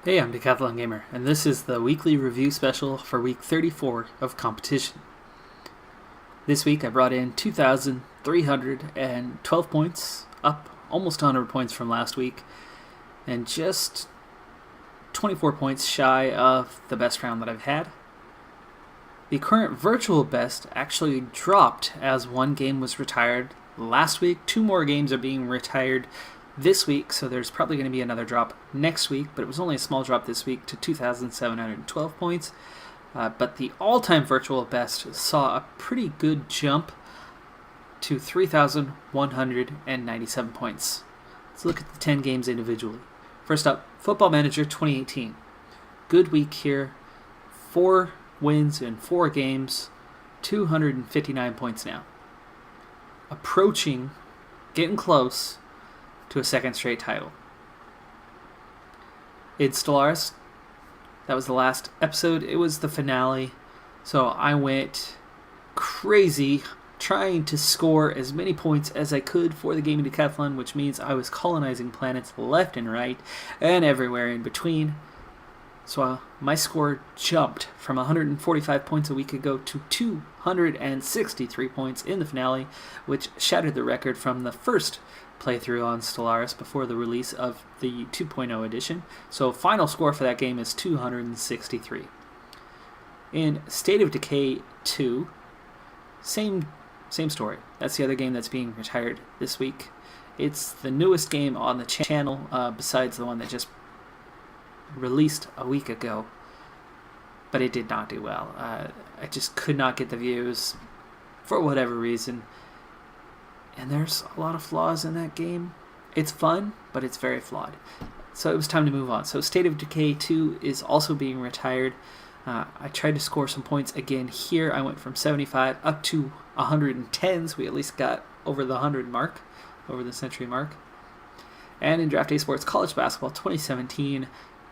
Hey, I'm Decathlon Gamer, and this is the weekly review special for week 34 of competition. This week I brought in 2,312 points, up almost 100 points from last week, and just 24 points shy of the best round that I've had. The current virtual best actually dropped as one game was retired last week. 2 more games are being retired this week, so there's probably going to be another drop next week, but it was only a small drop this week to 2,712 points. But the all-time virtual best saw a pretty good jump to 3,197 points. Let's look at the 10 games individually. First up, Football Manager 2018. Good week here. 4 wins in 4 games, 259 points now. Approaching, getting close to a second straight title. In Stellaris, that was the last episode. It was the finale, so I went crazy trying to score as many points as I could for the Gaming Decathlon, which means I was colonizing planets left and right and everywhere in between. So my score jumped from 145 points a week ago to 263 points in the finale, which shattered the record from the first playthrough on Stellaris before the release of the 2.0 edition. So final score for that game is 263. In State of Decay 2, same story. That's the other game that's being retired this week. It's the newest game on the channel, besides the one that just released a week ago, but it did not do well. I just could not get the views for whatever reason, and there's a lot of flaws in that game. It's fun, but it's very flawed, so it was time to move on. So State of Decay 2 is also being retired. I tried to score some points again here. I went from 75 up to 110, so we at least got over the 100 mark, over the century mark. And in Draft Day Sports College Basketball 2017,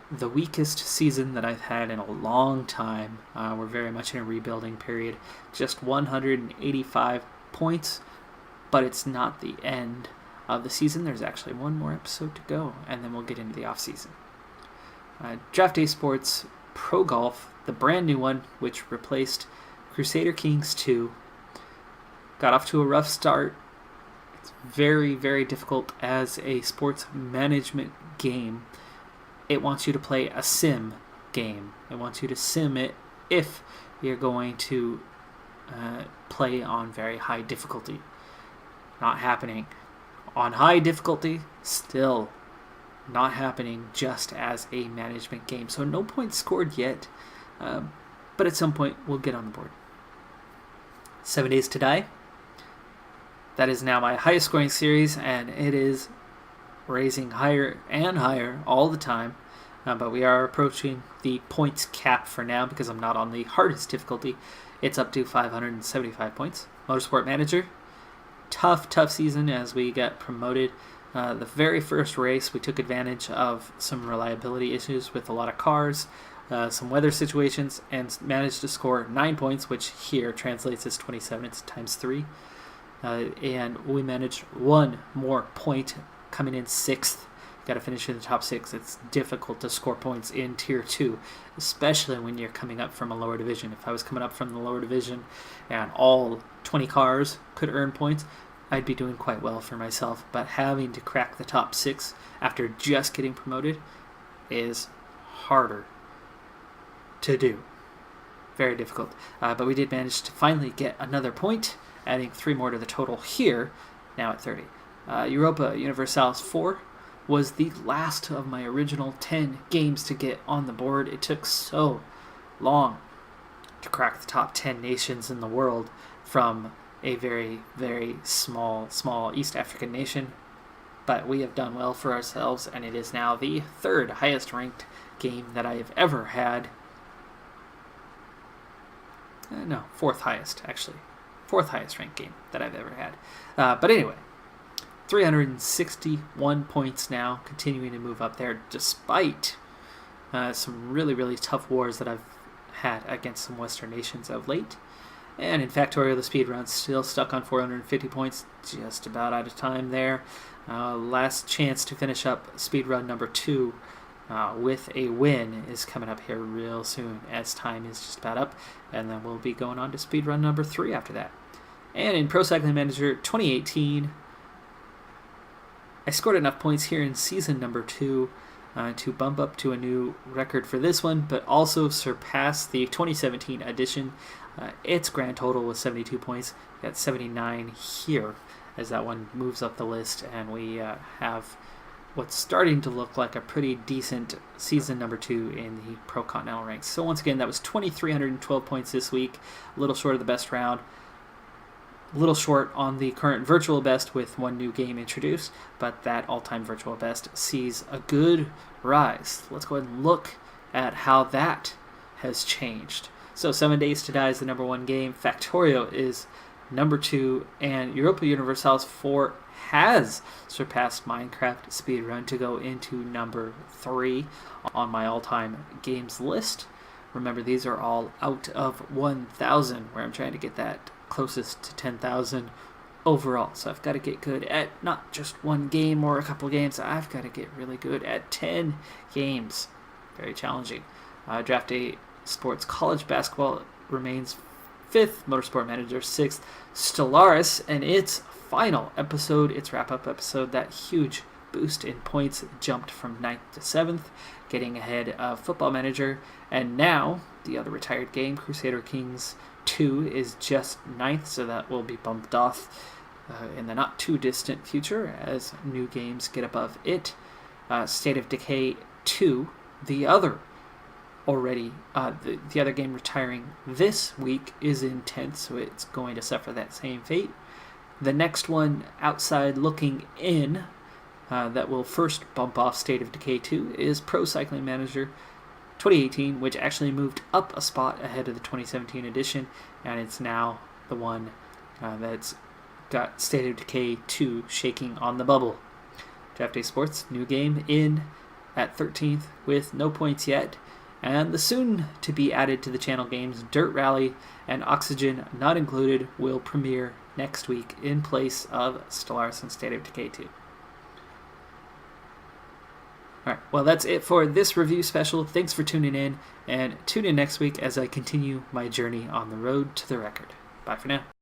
the weakest season that I've had in a long time. We're very much in a rebuilding period. Just 185 points, but it's not the end of the season. There's actually one more episode to go, and then we'll get into the off-season. Draft Day Sports Pro Golf, the brand new one, which replaced Crusader Kings 2, got off to a rough start. It's very, very difficult as a sports management game. It wants you to play a sim game. It wants you to sim it if you're going to play on very high difficulty. Not happening. On high difficulty, still not happening just as a management game. So no points scored yet, but at some point we'll get on the board. 7 Days to Die. That is now my highest scoring series, and it is raising higher and higher all the time, but we are approaching the points cap for now because I'm not on the hardest difficulty. It's up to 575 points. Motorsport Manager, tough season as we got promoted. The very first race we took advantage of some reliability issues with a lot of cars, some weather situations, and managed to score 9 points, which here translates as 27. It's times 3. And we managed 1 more point, coming in 6th. Got to finish in the top 6. It's difficult to score points in Tier 2, especially when you're coming up from a lower division. If I was coming up from the lower division and all 20 cars could earn points, I'd be doing quite well for myself. But having to crack the top 6 after just getting promoted is harder to do. Very difficult. But we did manage to finally get another point, adding 3 more to the total here, now at 30. Europa Universalis 4 was the last of my original 10 games to get on the board. It took so long to crack the top 10 nations in the world from a very, very small East African nation. But we have done well for ourselves, and it is now the 3rd highest ranked game that I have ever had. No, 4th highest, actually. 4th highest ranked game that I've ever had. But anyway, 361 points now, continuing to move up there despite some really, really tough wars that I've had against some Western nations of late. And in Factorio, the speedrun's still stuck on 450 points, just about out of time there. Last chance to finish up speedrun number 2 with a win is coming up here real soon, as time is just about up, and then we'll be going on to speedrun number 3 after that. And in Pro Cycling Manager 2018, I scored enough points here in season number 2 to bump up to a new record for this one, but also surpass the 2017 edition. Its grand total was 72 points. We got 79 here as that one moves up the list, and we have what's starting to look like a pretty decent season number 2 in the Pro Continental ranks. So once again, that was 2,312 points this week, a little short of the best round. A little short on the current virtual best with one new game introduced, but that all-time virtual best sees a good rise. Let's go ahead and look at how that has changed. So 7 Days to Die is the number 1 game, Factorio is number 2, and Europa Universalis 4 has surpassed Minecraft Speedrun to go into number 3 on my all-time games list. Remember, these are all out of 1,000, where I'm trying to get that closest to 10,000 overall. So I've got to get good at not just one game or a couple games. I've got to get really good at 10 games. Very challenging. Draft Day Sports College Basketball remains 5th. Motorsport Manager 6th. Stellaris and its final episode, its wrap-up episode, that huge boost in points, jumped from 9th to 7th, getting ahead of Football Manager. And now the other retired game, Crusader Kings 2, is just 9th, so that will be bumped off in the not too distant future as new games get above it. State of Decay 2, the other game retiring this week, is in 10th, so it's going to suffer that same fate. The next one outside looking in that will first bump off State of Decay 2 is Pro Cycling Manager 2018, which actually moved up a spot ahead of the 2017 edition, and it's now the one that's got State of Decay 2 shaking on the bubble. Draft Day Sports, new game in at 13th with no points yet, and the soon-to-be added to the channel games Dirt Rally and Oxygen Not Included will premiere next week in place of Stellaris and State of Decay 2. Alright, well that's it for this review special. Thanks for tuning in, and tune in next week as I continue my journey on the road to the record. Bye for now.